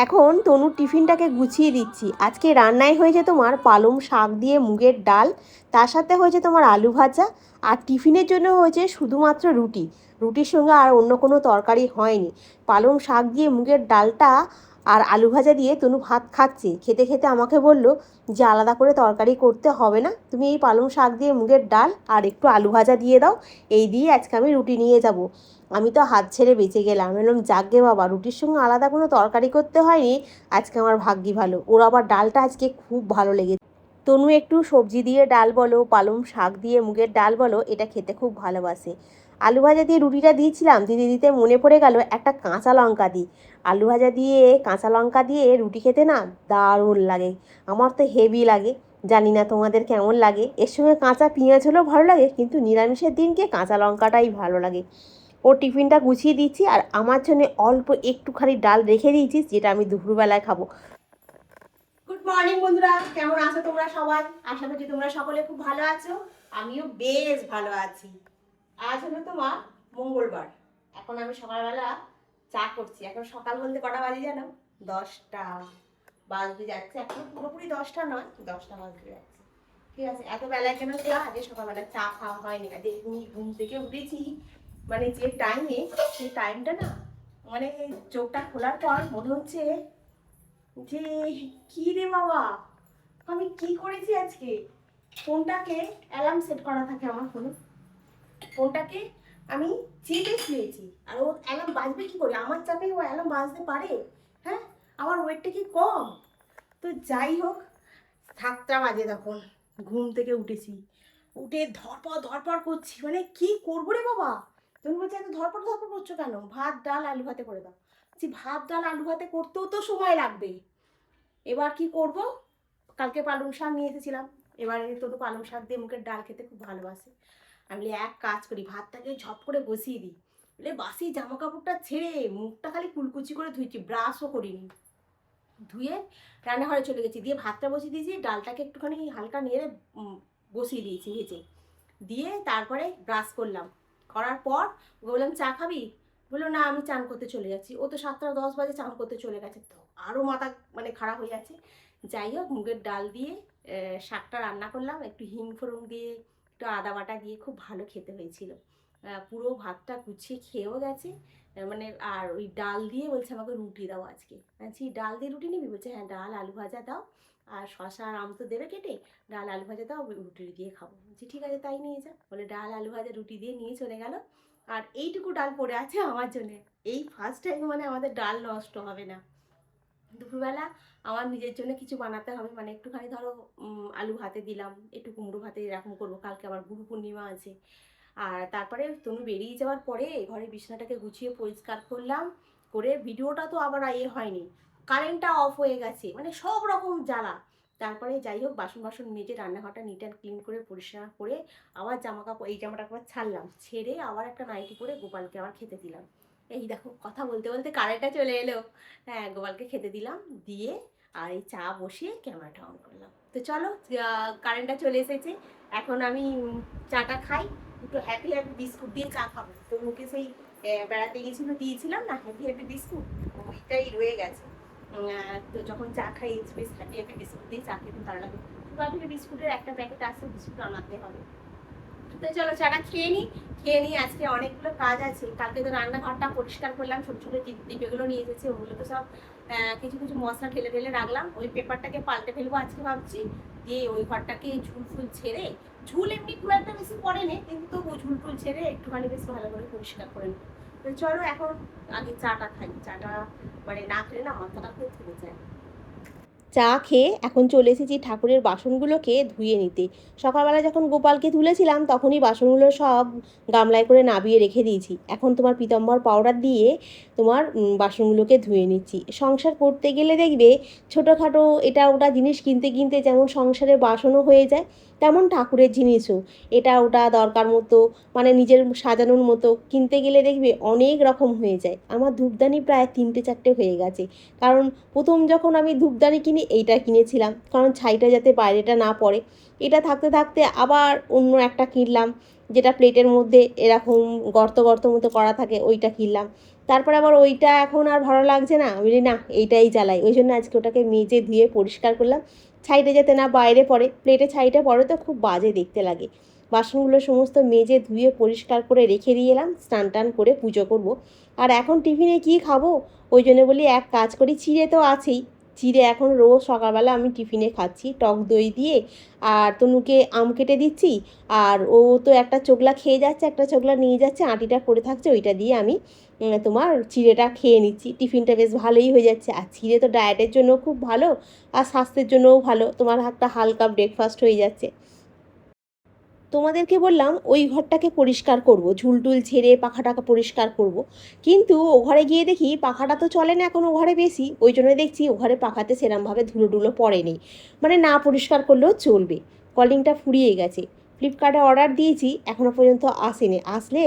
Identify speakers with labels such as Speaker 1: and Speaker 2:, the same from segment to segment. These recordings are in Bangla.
Speaker 1: এখন তনুর টিফিনটাকে গুছিয়ে দিচ্ছি। আজকে রান্নায় হয়েছে তোমার পালং শাক দিয়ে মুগের ডাল, তার সাথে হয়েছে তোমার আলু ভাজা, আর টিফিনের জন্য হয়েছে শুধুমাত্র রুটি। রুটির সঙ্গে আর অন্য কোনো তরকারি হয়নি। পালং শাক দিয়ে মুগের ডালটা আর আলু ভাজা দিয়ে তনু ভাত খাচ্ছে। খেতে খেতে আমাকে বলল যে আলাদা করে তরকারি করতে হবে না, তুমি এই পালং শাক দিয়ে মুগের ডাল আর একটু আলু ভাজা দিয়ে দাও, এই দিয়ে আজকে আমি রুটি নিয়ে যাব। আমি তো হাত ছেড়ে বেঁচে গেলাম। বললাম যাকগে বাবা, রুটির সঙ্গে আলাদা কোনো তরকারি করতে হয়নি, আজকে আমার ভাগ্যি ভালো। ওর আবার ডালটা আজকে খুব ভালো লেগেছে। তনু একটু সবজি দিয়ে ডাল বলো, পালং শাক দিয়ে মুগের ডাল বলো, এটা খেতে খুব ভালোবাসে। আলু ভাজা দিয়ে রুটিটা দিয়েছিলাম, দিতে দিতে মনে পড়ে গেল একটা কাঁচা লঙ্কা দিই। আলু ভাজা দিয়ে কাঁচা লঙ্কা দিয়ে রুটি খেতে না দারুণ লাগে। আমার তো হেভি লাগে, জানি না তোমাদের কেমন লাগে। এর সঙ্গে কাঁচা পেঁয়াজ হলেও ভালো লাগে, কিন্তু নিরামিষের দিনকে কাঁচা লঙ্কাটাই ভালো লাগে। ওর টিফিনটা গুছিয়ে দিচ্ছি, আর আমার জন্য অল্প একটুখানি ডাল রেখে দিয়েছি, যেটা আমি দুপুরবেলায় খাবো। গুড মর্নিং বন্ধুরা, কেমন আছো তোমরা সবাই? আশা করছি তোমরা সকলে খুব ভালো আছো, আমিও বেশ ভালো আছি। আজ হলো তোমার মঙ্গলবার। এখন আমি সকালবেলা চা করছি। এখন সকাল বলতে কটা বাজে জানো? 10টা বাজতে যাচ্ছে। এখন পুরোপুরি 10টা নয়, 10টা বাজতে যাচ্ছে। ঠিক আছে, এত বেলায় কেন চা? আজকে সকালবেলা চা খাওয়া হয়নি। আজকে ঘুম থেকে উঠেছি, মানে যে টাইমে, সেই টাইমটা না, মানে চোখটা খোলার পর মনে হচ্ছে যে কি রে বাবা, আমি কি করেছি আজকে। ফোনটাকে অ্যালার্ম সেট করা থাকে আমার ফোনে, ফোনটাকে আমি চেপে শুয়েছি। আর ও অ্যালার্ম বাজবে কি করে? আমার চাপে ও অ্যালার্ম বাজতে পারে? হ্যাঁ, আমার ওয়েটটা কি কম? তো যাই হোক, 7টা বাজে তখন ঘুম থেকে উঠেছি। উঠে ধরপড় করছি, মানে কি করবো রে বাবা। তুমি বলছি এত ধরপড় করছো কেন? ভাত ডাল আলু ভাতে করে দাও। বলছি ভাত ডাল আলু ভাতে করতেও তো সময় লাগবে। এবার কি করব? কালকে পালং শাক নিয়ে এসেছিলাম, এবারে তো পালং শাক দিয়ে মুখের ডাল খেতে খুব ভালোবাসে। আমি বলি এক কাজ করি, ভাতটাকে ঝপ করে বসিয়ে দিই। বলে বাসি জামা কাপড়টা ছেড়ে মুখটা খালি কুলকুচি করে ধুইছি, ব্রাশও করিনি। ধুয়ে রান্নাঘরে চলে গেছি, দিয়ে ভাতটা বসিয়ে দিয়েছি, ডালটাকে একটুখানি হালকা নেড়ে বসিয়ে দিয়েছি ভেজে। দিয়ে তারপরে ব্রাশ করলাম, করার পর বললাম চা খাবি? বললো না আমি চান করতে চলে যাচ্ছি। ও তো 7টা 10 বাজে চান করতে চলে গেছে, তো আরও মাথা মানে খারাপ হয়ে যাচ্ছে। যাই হোক, মুগের ডাল দিয়ে শাকটা রান্না করলাম, একটু হিং ফোড়ন দিয়ে একটু আদা বাটা দিয়ে খুব ভালো খেতে হয়েছিল। পুরো ভাতটা গুছিয়ে খেয়েও গেছে। মানে আর ওই ডাল দিয়ে বলছে আমাকে রুটি দাও আজকে। বলছি ডাল দিয়ে রুটি নিবি? বলছে হ্যাঁ, ডাল আলু ভাজা দাও, আর শশা আর আম তো দেবে কেটে, ডাল আলু ভাজা দাও, রুটি দিয়ে খাবো। বলছি ঠিক আছে তাই নিয়ে যা। বলে ডাল আলু ভাজা রুটি দিয়ে নিয়ে চলে গেল। আর এইটুকু ডাল পড়ে আছে আমার জন্য। এই ফার্স্ট টাইম মানে আমাদের ডাল নষ্ট হবে না। দুপুরবেলা আমার নিজের জন্য কিছু বানাতে হবে, মানে একটুখানি ধরো আলু ভাতে দিলাম, একটু কুমড়ো ভাতে, এরকম করবো। কালকে আবার গুরু পূর্ণিমা আছে। আর তারপরে তুমি বেরিয়ে যাওয়ার পরে ঘরের বিছানাটাকে গুছিয়ে পরিষ্কার করলাম, করে ভিডিওটা তো আবার হয়নি, কারেন্টটা অফ হয়ে গেছে, মানে সব রকম জ্বালা। তারপরে যাই হোক, বাসন মেজে রান্নাঘরটা নিট অ্যান্ড ক্লিন করে পরিষ্কার করে আবার জামা কাপড়, এই জামাটা আবার ছাড়লাম, ছেড়ে আবার একটা নাইটি পরে গোপালকে আবার খেতে দিলাম। এই দেখো কথা বলতে বলতে কারেন্টটা চলে এলো। হ্যাঁ, গোপালকে খেতে দিলাম, দিয়ে আর এই চা বসিয়ে ক্যামেরাটা অন করলাম। তো চলো, কারেন্টটা চলে এসেছে, এখন আমি চাটা খাই। একটু হ্যাপি বিস্কুট দিয়ে চা খাবো। তো মুখে সেই বেড়াতে গেছিলো দিয়েছিলাম না হ্যাপি বিস্কুট, ওইটাই রয়ে গেছে। তো যখন চা খাই বেশ হ্যাপি বিস্কুট দিয়ে চা খেতে ভালো লাগে। বিস্কুটের একটা প্যাকেট আসছে, বিস্কুট আনাতে হবে। তো চলো চাটা খেয়ে নিই। আজকে অনেকগুলো কাজ আছে। কালকে তো রান্নাঘরটা পরিষ্কার করলাম, ছোটো ছোটো ডিব্বেগুলো নিয়ে এসেছে, ওগুলো তো সব কিছু কিছু মশলা ঢেলে রাখলাম। ওই পেপারটাকে পাল্টে ফেলবো আজকে ভাবছি। দিয়ে ওই ঘরটাকে ঝুল ফুল ছেড়ে, ঝুল এমনি খুব একটা বেশি পড়ে নে, কিন্তু তবু ঝুল ফুল ছেড়ে একটুখানি বেশ ভালো করে পরিষ্কার করে নেবো। তো চলো এখন আগে চাটা খাই। চাটা মানে না খেলে না মাথাটা খুব থেমে যায়। চা খেয়ে এখন চলে এসেছি ঠাকুরের বাসনগুলোকে ধুয়ে নিতে। সকালবেলা যখন গোপালকে তুলেছিলাম তখনই বাসনগুলো সব গামলায় করে নাবিয়ে রেখে দিয়েছি। এখন তোমার পীতাম্বর পাউডার দিয়ে তোমার বাসনগুলোকে ধুয়ে নিচ্ছি। সংসার করতে গেলে দেখবে ছোটোখাটো এটা ওটা জিনিস কিনতে কিনতে যেমন সংসারে বাসনও হয়ে যায়, তেমন ঠাকুরের জিনিসও এটা ওটা দরকার মতো, মানে নিজের সাজানোর মতো কিনতে গেলে দেখবে অনেক রকম হয়ে যায়। আমার ধূপদানি প্রায় 3টে 4টে হয়ে গেছে, কারণ প্রথম যখন আমি ধূপদানি কিনি এইটা কিনেছিলাম, কারণ ছাইটা যাতে বাইরেটা না পড়ে। এটা থাকতে থাকতে আবার অন্য একটা কিনলাম, যেটা প্লেটের মধ্যে এরকম গর্ত গর্ত মতো করা থাকে ওইটা কিনলাম। তারপর আবার ওইটা এখন আর ভালো লাগছে না, বলি না এইটাই চালাই। ওই জন্য আজকে ওটাকে মেজে ধুয়ে পরিষ্কার করলাম, ছাইটা যাতে না বাইরে পড়ে, প্লেটে ছাইটা পড়ে তো খুব বাজে দেখতে লাগে। বাসনগুলো সমস্ত মেজে ধুয়ে পরিষ্কার করে রেখে দিয়ে এলাম, স্নান টান করে পুজো করব। আর এখন টিফিনে কি খাবো, ওই জন্য বলি এক কাজ করি, চিড়ে তো আছেই, চিড়ে এখন রোজ সকালবেলা আমি টিফিনে খাচ্ছি টক দই দিয়ে। আর তনুকে আম কেটে দিচ্ছি, আর ও তো একটা চোগলা খেয়ে যাচ্ছে, একটা চোগলা নিয়ে যাচ্ছে, আঁটিটা পড়ে থাকছে, ওইটা দিয়ে আমি তোমার চিড়েটা খেয়ে নিচ্ছি। টিফিনটা বেশ ভালোই হয়ে যাচ্ছে। আর চিড়ে তো ডায়েটের জন্য খুব ভালো, আর স্বাস্থ্যের জন্যও ভালো, তোমার একটা হালকা ব্রেকফাস্ট হয়ে যাচ্ছে। তোমাদেরকে বললাম ওই ঘরটাকে পরিষ্কার করব, ঝুলটুল ঝেড়ে পাখা টাকা পরিষ্কার করব, কিন্তু ও ঘরে গিয়ে দেখি পাখাটা তো চলে না এখন ও ঘরে বেশি, ওই জন্য দেখছি ও ঘরে পাখাতে সেরমভাবে ধুলো টুলো পড়েনি, মানে না পরিষ্কার করলেও চলবে। কলিংটা ফুরিয়ে গেছে, ফ্লিপকার্টে অর্ডার দিয়েছি, এখনও পর্যন্ত আসেনি, আসলে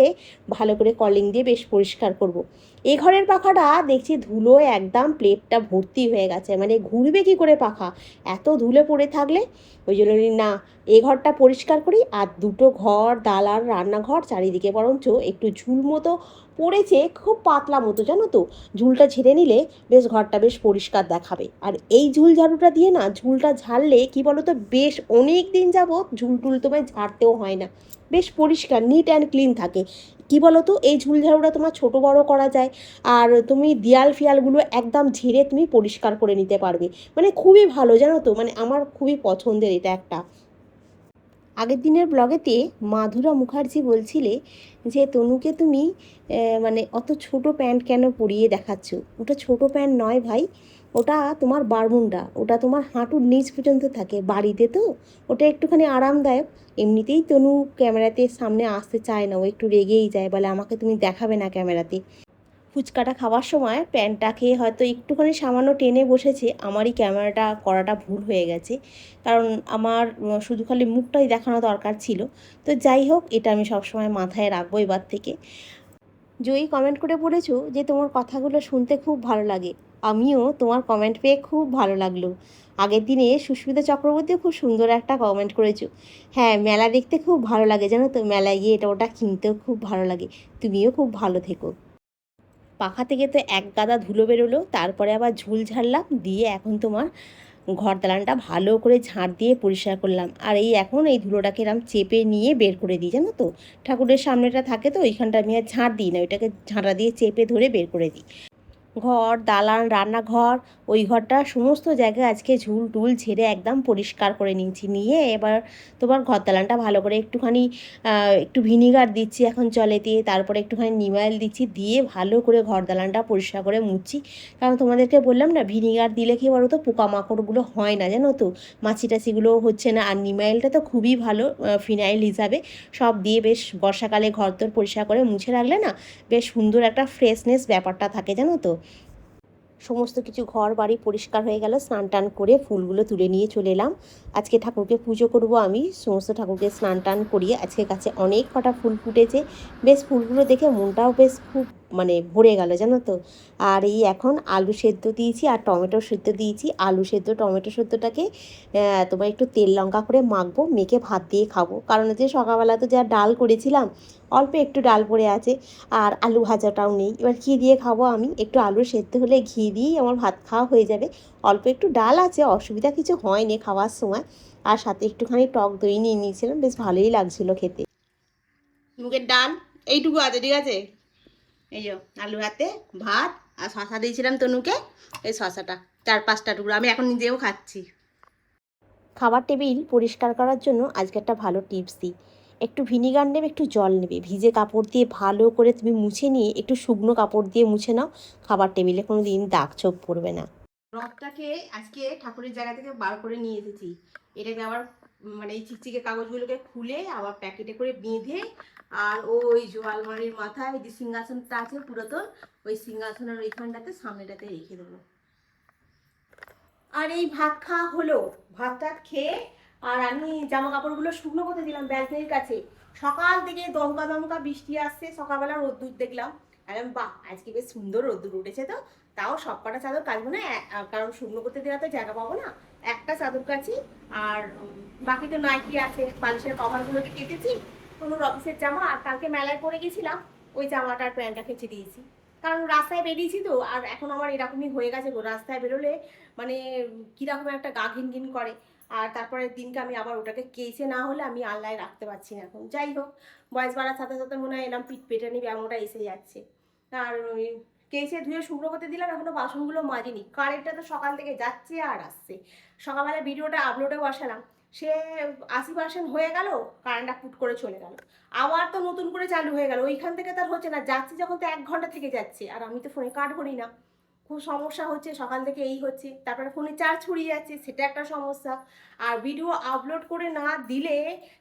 Speaker 1: ভালো করে কলিং দিয়ে বেশ পরিষ্কার করব। এ ঘরের পাখাটা দেখছি ধুলোয় একদম প্লেটটা ভর্তি হয়ে গেছে, মানে ঘুরবে কি করে পাখা এত ধুলো পড়ে থাকলে। ওই জন্য না, এ ঘরটা পরিষ্কার করি, আর দুটো ঘর দালার রান্নাঘর চারিদিকে বরঞ্চ একটু ঝুল মতো পড়েছে, খুব পাতলা মতো জানো তো, ঝুলটা ঝেড়ে নিলে বেশ ঘরটা বেশ পরিষ্কার দেখাবে। আর এই ঝুল ঝাড়ুটা দিয়ে না ঝুলটা ঝাড়লে কি বলো তো, বেশ অনেক দিন যাবত ঝুল টুল তোমায় ঝাড়তেও হয় না, বেশ পরিষ্কার নিট অ্যান্ড ক্লিন থাকে। কি বলো তো, এই ঝুল ঝাড়ুটা তোমার ছোটো বড়ো করা যায়, আর তুমি দেয়াল ফিয়ালগুলো একদম ঝেড়ে তুমি পরিষ্কার করে নিতে পারবে, মানে খুবই ভালো জানো তো, মানে আমার খুবই পছন্দের এটা একটা। আগের দিনের ব্লগেতে মাধুরা মুখার্জি বলছিলে যে তনুকে তুমি মানে অত ছোট প্যান্ট কেন পরিয়ে দেখাচ্ছ, ওটা ছোট প্যান্ট নয় ভাই, ওটা তোমার বারমুন্ডা, ওটা তোমার হাঁটুর নিচ পর্যন্ত থাকে, বাড়িতে তো ওটা একটুখানি আরামদায়ক। এমনিতেই তনু ক্যামেরাতে সামনে আসতে চায় না, ও একটু রেগেই যায়, বলে আমাকে তুমি দেখাবে না ক্যামেরাতে। ফুচকাটা খাওয়ার সময় প্যান্টটাকে হয়তো একটুখানি সামান্য টেনে বসেছে, আমারই ক্যামেরাটা করাটা ভুল হয়ে গেছে, কারণ আমার শুধু খালি মুখটাই দেখানো দরকার ছিল। তো যাই হোক, এটা আমি সবসময় মাথায় রাখবো এবার থেকে। জয়ী কমেন্ট করে বলেছো যে তোমার কথাগুলো শুনতে খুব ভালো লাগে, আমিও তোমার কমেন্ট পেয়ে খুব ভালো লাগলো। আগের দিনে সুস্মিতা চক্রবর্তীও খুব সুন্দর একটা কমেন্ট করেছো। হ্যাঁ, মেলা দেখতে খুব ভালো লাগে জানো তো, মেলায় গিয়ে এটা ওটা কিনতেও খুব ভালো লাগে। তুমিও খুব ভালো থেকো। পাখা থেকে তো এক গাদা ধুলো বেরোলো, তারপরে আবার ঝুল ঝাড়লাম, দিয়ে এখন তোমার ঘর দালানটা ভালো করে ঝাঁট দিয়ে পরিষ্কার করলাম। আর এই এখন এই ধুলোটাকে এরম চেপে নিয়ে বের করে দিই জানো তো, ঠাকুরের সামনেটা থাকে তো ওইখানটা আমি আর ঝাঁট দিই না, ওইটাকে ঝাঁটা দিয়ে চেপে ধরে বের করে দিই। ঘর দালান রান্নাঘর ওই ঘরটা সমস্ত জায়গায় আজকে ঝুল টুল ঝেড়ে একদম পরিষ্কার করে নিয়েছি, নিয়ে এবার তোমার ঘর দালানটা ভালো করে একটুখানি একটু ভিনিগার দিচ্ছি এখন জলেতে, তারপরে একটুখানি নিম অয়েল দিচ্ছি, দিয়ে ভালো করে ঘর দালানটা পরিষ্কার করে মুছছি। কারণ তোমাদেরকে বললাম না, ভিনিগার দিলে কি বলো তো, পোকামাকড়গুলো হয় না জানো তো, মাছি টাছিগুলো হচ্ছে না। আর নিম অয়েলটা তো খুবই ভালো ফিনাইল হিসাবে, সব দিয়ে বেশ বর্ষাকালে ঘর তোর পরিষ্কার করে মুছে রাখলে না বেশ সুন্দর একটা ফ্রেশনেস ব্যাপারটা থাকে জানো তো। সমস্ত কিছু ঘর বাড়ি পরিষ্কার হয়ে গেল, স্নান টান করে ফুলগুলো তুলে নিয়ে চলে এলাম। আজকে ঠাকুরকে পুজো করব আমি, সমস্ত ঠাকুরকে স্নান টান করিয়ে। আজকে কাছে অনেক কটা ফুল ফুটেছে, বেশ ফুলগুলো দেখে মনটাও বেশ খুব মানে ভরে গেল জানো তো। আর এই এখন আলু সেদ্ধ দিয়েছি আর টমেটো সেদ্ধ দিয়েছি, আলু সেদ্ধ টমেটো সেদ্ধটাকে তোমার একটু তেল লঙ্কা করে মাখবো, মেখে ভাত দিয়ে খাবো, কারণ হচ্ছে সকালবেলা তো যা ডাল করেছিলাম অল্প একটু ডাল পড়ে আছে, আর আলু ভাজাটাও নেই, এবার কী দিয়ে খাবো আমি, একটু আলু সেদ্ধ হলে ঘি দিয়েই আমার ভাত খাওয়া হয়ে যাবে। অল্প একটু ডাল আছে, অসুবিধা কিছু হয়নি খাওয়ার সময়, আর সাথে একটুখানি টক দই নিয়ে নিয়েছিলাম, বেশ ভালোই লাগছিলো খেতে। মুগের ডাল এইটুকু আছে, ঠিক আছে, এই যে আলু হাতে ভাত, আর শশা দিয়েছিলাম তনুকে, এই শশাটা 4-5টা টুকরো আমি এখন নিজেও খাচ্ছি। খাবার টেবিল পরিষ্কার করার জন্য আজকে একটা ভালো টিপস দিই। একটু ভিনিগার নেবে, একটু জল নেবে, ভিজে কাপড় দিয়ে ভালো করে তুমি মুছে নিয়ে একটু শুকনো কাপড় দিয়ে মুছে নাও, খাবার টেবিলে কোনো দিন দাগ ছোপ পড়বে না। রথটাকে আজকে ঠাকুরের জায়গা থেকে বার করে নিয়ে এসেছি, এটাকে আবার মানে এই চিকচিকে কাগজগুলোকে খুলে আবার প্যাকেটে করে বেঁধে, আর ওই যে আলমারির মাথায় যে সিংহাসনটা আছে পুরাতন, ওই সিংহাসনের ওইখানটাতে সামনেটাতে রেখে দেবো। আর এই ভাত খাওয়া হলো, ভাত টাত খেয়ে আর আমি জামা কাপড়গুলো শুকনো করতে দিলাম ব্যালকনির কাছে। সকাল থেকে দমকা দমকা বৃষ্টি আসছে, সকালবেলা রোদ্দুর দেখলাম, বাহ আজকে বেশ সুন্দর রোদ্দুর উঠেছে। তো তাও সব কটা চাদর কাচবো না, কারণ শুকনো করতে দেওয়া তো জায়গা পাবো না, একটা চাদর কাচি। আর বাকি তো নাইটি আছে, বালিশের কভারগুলো কেটেছি, তনুর অফিসের জামা, আর কালকে মেলায় পরে গেছিলাম ওই জামাটার প্যান্টটা কেচে দিয়েছি। কারণ রাস্তায় বেরিয়েছি তো, আর এখন আমার এরকমই হয়ে গেছে গো, রাস্তায় বেরোলে মানে কীরকম একটা গা ঘিন ঘিন করে। আর তারপরের দিনকে আমি আবার ওটাকে কেচে না হলে আমি আল্লায় রাখতে পারছি না এখন। যাই হোক, বয়স বাড়ার সাথে সাথে মনে হয় এলাম পিঠ পেটানি ব্যায়ামটা এসে যাচ্ছে। আর ওই কেচে ধুয়ে শুকনো করতে দিলাম, এখনো বাসনগুলো মাজিনি। কারেন্টটা তো সকাল থেকে যাচ্ছে আর আসছে। সকালবেলা ভিডিওটা আপলোডে বসালাম, সে 80% হয়ে গেল, কারেন্টটা পুট করে চলে গেল। আবার তো নতুন করে চালু হয়ে গেল, ওইখান থেকে তার হচ্ছে না, যাচ্ছি যখন তো 1 ঘন্টা থেকে যাচ্ছে, আর আমি তো ফোনে কাট ভরি না। খুব সমস্যা হচ্ছে, সকাল থেকে এই হচ্ছে। তারপরে ফোনে চার্জ ফুরিয়ে যাচ্ছে, সেটা একটা সমস্যা। আর ভিডিও আপলোড করে না দিলে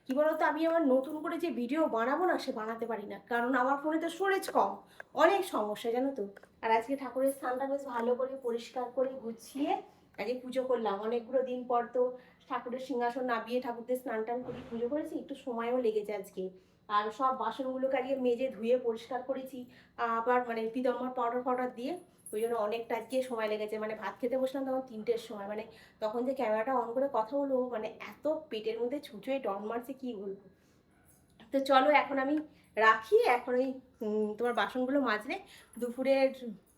Speaker 1: কি বলতো, আমি আমার নতুন করে যে ভিডিও বানাবো না, সে বানাতে পারি না, কারণ আমার ফোনে তো স্টোরেজ কম। অনেক সমস্যা জানো তো। আর আজকে ঠাকুরের স্থানটা বেশ ভালো করে পরিষ্কার করে গুছিয়ে আগে পুজো করলাম। অনেকগুলো দিন পর তো ঠাকুরের সিংহাসন নামিয়ে ঠাকুরদের স্নান টান করে পুজো করেছি, একটু সময়ও লেগেছে আজকে। আর সব বাসনগুলোকে আজকে মেজে ধুয়ে পরিষ্কার করেছি, আবার মানে পিতাম্বর পাউডার দিয়ে। ওই জন্য অনেকটা আজকে সময় লেগেছে। মানে ভাত খেতে বসলাম তখন 3টের সময়, মানে তখন যে ক্যামেরাটা অন করে কথা বলবো, মানে এত পেটের মধ্যে ছুঁচোয় ডন মারছে কি বলবো। তো চলো এখন আমি রাখি, এখন ওই তোমার বাসনগুলো মাজলে দুপুরের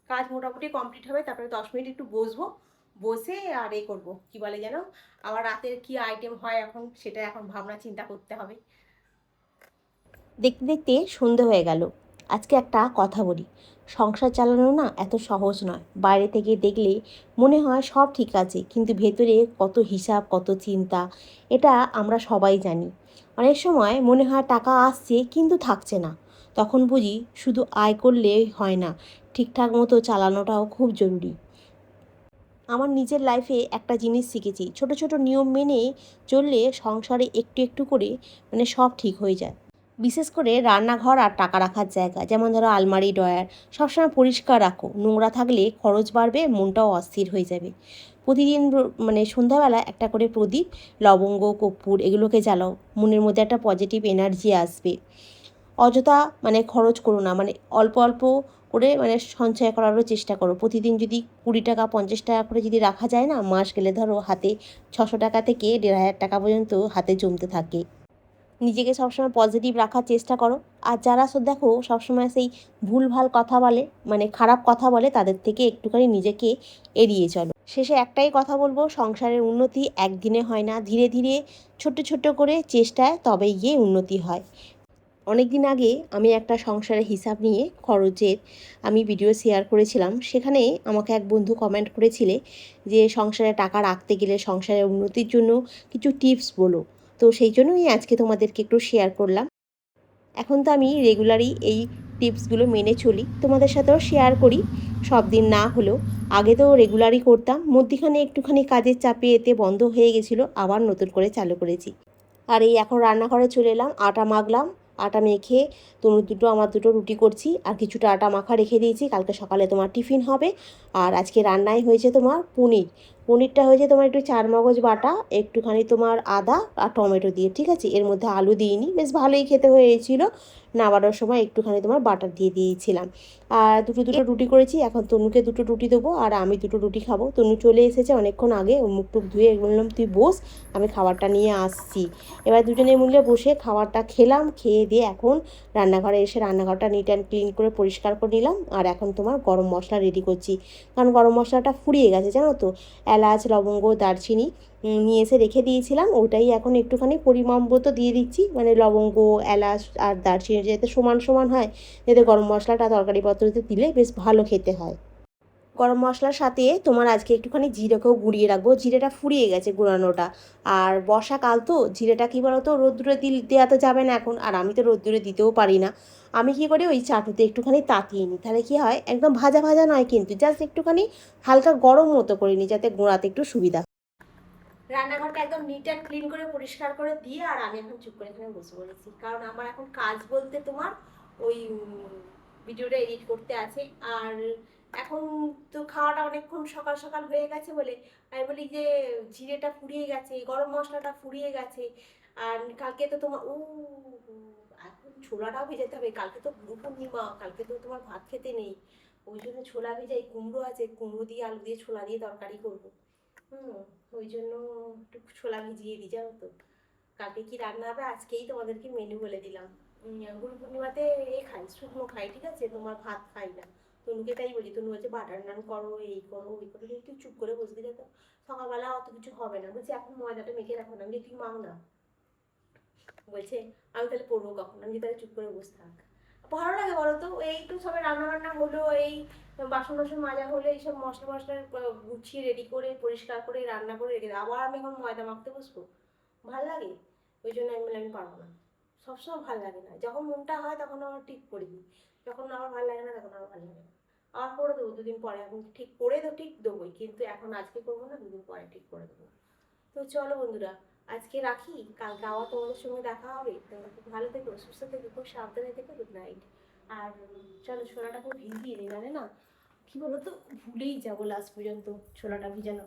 Speaker 1: কাজ মোটামুটি কমপ্লিট হবে। তারপরে 10 মিনিট একটু বসবো, বসে আর এ করবো কি বলে যেন, আবার রাতের কি আইটেম হয় এখন সেটা এখন ভাবনা চিন্তা করতে হবে। দেখতে দেখতে সন্ধে হয়ে গেল। আজকে একটা কথা বলি, সংসার চালানো না এত সহজ নয়। বাইরে থেকে দেখলে মনে হয় সব ঠিক আছে, কিন্তু ভেতরে কত হিসাব, কত চিন্তা, এটা আমরা সবাই জানি। অনেক সময় মনে হয় টাকা আসছে কিন্তু থাকছে না। তখন বুঝি শুধু আয় করলেই হয় না, ঠিকঠাক মতো চালানোটাও খুব জরুরি। আমার নিজের লাইফে একটা জিনিস শিখেছি, ছোট ছোট নিয়ম মেনে চললে সংসারে একটু একটু করে মানে সব ঠিক হয়ে যায়। বিশেষ করে রান্নাঘর আর টাকা রাখার জায়গা, যেমন ধরো আলমারি, ড্রয়ার সবসময় পরিষ্কার রাখো। নোংরা থাকলে খরচ বাড়বে, মনটাও অস্থির হয়ে যাবে। প্রতিদিন মানে সন্ধ্যাবেলা একটা করে প্রদীপ, লবঙ্গ, কর্পূর এগুলোকে জ্বালাও, মনের মধ্যে একটা পজিটিভ এনার্জি আসবে। অযথা মানে খরচ করো না, মানে অল্প অল্প করে মানে সঞ্চয় করারও চেষ্টা করো। প্রতিদিন যদি 20 টাকা 50 টাকা করে যদি রাখা যায় না, মাস গেলে ধরো হাতে 600 টাকা থেকে 1500 টাকা পর্যন্ত হাতে জমতে থাকে। নিজেকে সবসময় পজিটিভ রাখার চেষ্টা করো। আর যারা দেখো সবসময় সেই ভুলভাল কথা বলে, মানে খারাপ কথা বলে, তাদের থেকে একটুখানি নিজেকে এড়িয়ে চলো। শেষে একটাই কথা বলবো, সংসারের উন্নতি একদিনে হয় না, ধীরে ধীরে ছোট ছোট করে চেষ্টায় তবেই গিয়ে উন্নতি হয়। অনেক দিন আগে আমি একটা সংসারের হিসাব নিয়ে খরচের আমি ভিডিও শেয়ার করেছিলাম। সেখানে আমাকে এক বন্ধু কমেন্ট করেছিলে যে সংসারে টাকা রাখতে গেলে সংসারের উন্নতির জন্য কিছু টিপস বলো। তো সেই জন্যই আজকে তোমাদেরকে একটু শেয়ার করলাম। এখন তো আমি রেগুলারই এই টিপসগুলো মেনে চলি, তোমাদের সাথেও শেয়ার করি। সব দিন না হলেও আগে তো রেগুলারই করতাম, মধ্যিখানে একটুখানি কাজের চাপে এতে বন্ধ হয়ে গেছিলো, আবার নতুন করে চালু করেছি। আর এই এখন রান্নাঘরে চলে এলাম, আটা মাখলাম। আটা মেখে তনুর দুটো আমার দুটো রুটি করছি, আর কিছুটা আটা মাখা রেখে দিয়েছি, কালকে সকালে তোমার টিফিন হবে। আর আজকে রান্নায় হয়েছে তোমার পনির। পনিরটা হয়েছে তোমার একটু চারমগজ বাটা, একটুখানি তোমার আদা আর টমেটো দিয়ে, ঠিক আছে, এর মধ্যে আলু দিইনি, বেশ ভালোই খেতে হয়েছিল। নামানোর সময় একটুখানি তোমার বাটার দিয়ে দিয়েছিলাম। আর দুটো দুটো রুটি করেছি, এখন তনুকে দুটো রুটি দেবো আর আমি দুটো রুটি খাবো। তনু চলে এসেছে অনেকক্ষণ আগে, মুখ টুক ধুয়ে বললাম তুই বস, আমি খাবারটা নিয়ে আসছি। এবার দুজনে মিলে বসে খাবারটা খেলাম, খেয়ে দিয়ে এখন রান্নাঘরে এসে রান্নাঘরটা নিট অ্যান্ড ক্লিন করে পরিষ্কার করে নিলাম। আর এখন তোমার গরম মশলা রেডি করছি, কারণ গরম মশলাটা ফুরিয়ে গেছে জানো তো। এলাচ, লবঙ্গ, দারচিনি নিয়ে এসে রেখে দিয়েছিলাম, ওটাই এখন একটুখানি পরিমাণ মতো দিয়ে দিচ্ছি, মানে লবঙ্গ, এলাচ আর দারচিনি যাতে সমান সমান হয়, যাতে গরম মশলাটা তরকারিপত্রতে দিলে বেশ ভালো খেতে হয়। গরম মশলার সাথে তোমার আজকে একটুখানি জিরেকেও গুঁড়িয়ে রাখবো, জিরেটা ফুরিয়ে গেছে গুঁড়ানোটা। আর বর্ষাকাল তো, জিরেটা কী বলো তো, রোদ্দুরে দেওয়া তো যাবে না এখন, আর আমি তো রোদ্দুরে দিতেও পারি না। আমি কী করি, ওই চাটুতে একটুখানি তাতিয়ে নিই, তাহলে কী হয়, একদম ভাজা ভাজা নয় কিন্তু, জাস্ট একটুখানি হালকা গরম মতো করে নিই, যাতে গোড়াতে একটু সুবিধা। রান্নাঘরটা একদম নিট অ্যান্ড ক্লিন করে পরিষ্কার করে দিয়ে আর আমি এখন চুপ করে এখানে বসে পড়েছি, কারণ আমার এখন কাজ বলতে তোমার ওই ভিডিওটা এডিট করতে আছে। আর এখন তো খাওয়াটা অনেকক্ষণ সকাল সকাল হয়ে গেছে বলে আমি বলি যে জিরেটা ফুরিয়ে গেছে, গরম মশলাটা ফুরিয়ে গেছে। আর কালকে তো তোমার এখন ছোলাটাও ভেজাতে হবে, কালকে তো গুরু পূর্ণিমা, কালকে তো তোমার ভাত খেতে নেই। ওই জন্য ছোলা ভেজাই, কুমড়ো আছে, কুমড়ো দিয়ে আলু দিয়ে ছোলা দিয়ে তরকারি করবো। ওই জন্য একটু ছোলা ভিজিয়ে দিই জানো তো। কালকে কি রান্না হবে আজকেই তোমাদেরকে মেনু বলে দিলাম। গুরু পূর্ণিমাতে খাই, শুকনো খাই, ঠিক আছে, তোমার ভাত খাই না। তনুকে তাই বলি, তনু বলছে বাটার নান করো, এই করো ওই করো, তুই চুপ করে বসে দিলে তো সকালবেলা অত কিছু হবে না। বলছে এখন ময়দাটা মেখে রাখো না, আমি তুই মাখ না। বলছে আমি তাহলে পড়বো কখন, আমি তাহলে চুপ করে বসে থাক। ভালো লাগে বলো তো, এই তো সবে রান্না বান্না হলো, এই বাসন বাসন মাজা হলো, এইসব মশলা মশলা গুছিয়ে রেডি করে পরিষ্কার করে রান্না করে রেখে আবার আমি এখন ময়দা মাখতে বসবো, ভাল লাগে? ওই জন্য আমি বলে আমি পারবো না। সবসময় ভাল লাগে না, যখন মনটা হয় তখন আমার ঠিক করে দিই, যখন আমার ভালো লাগে না তখন আমার ভালো লাগে না। আবার করে দেবো দুদিন পরে, এখন ঠিক করে তো ঠিক দেবোই, কিন্তু এখন আজকে করবো না, দুদিন পরে ঠিক করে দেবো। তো চলো বন্ধুরা, আজকে রাখি, কালকে আবার তোমাদের সঙ্গে দেখা হবে। তোমরা খুব ভালো থেকো, সুস্থ থেকো, খুব সাবধানে থেকো, গুড নাইট। আর চলো ছোলাটা খুব ভিজিয়ে দিই, নাহলে না কি বলতো ভুলেই যাবো লাস্ট পর্যন্ত ছোলাটা ভিজানো।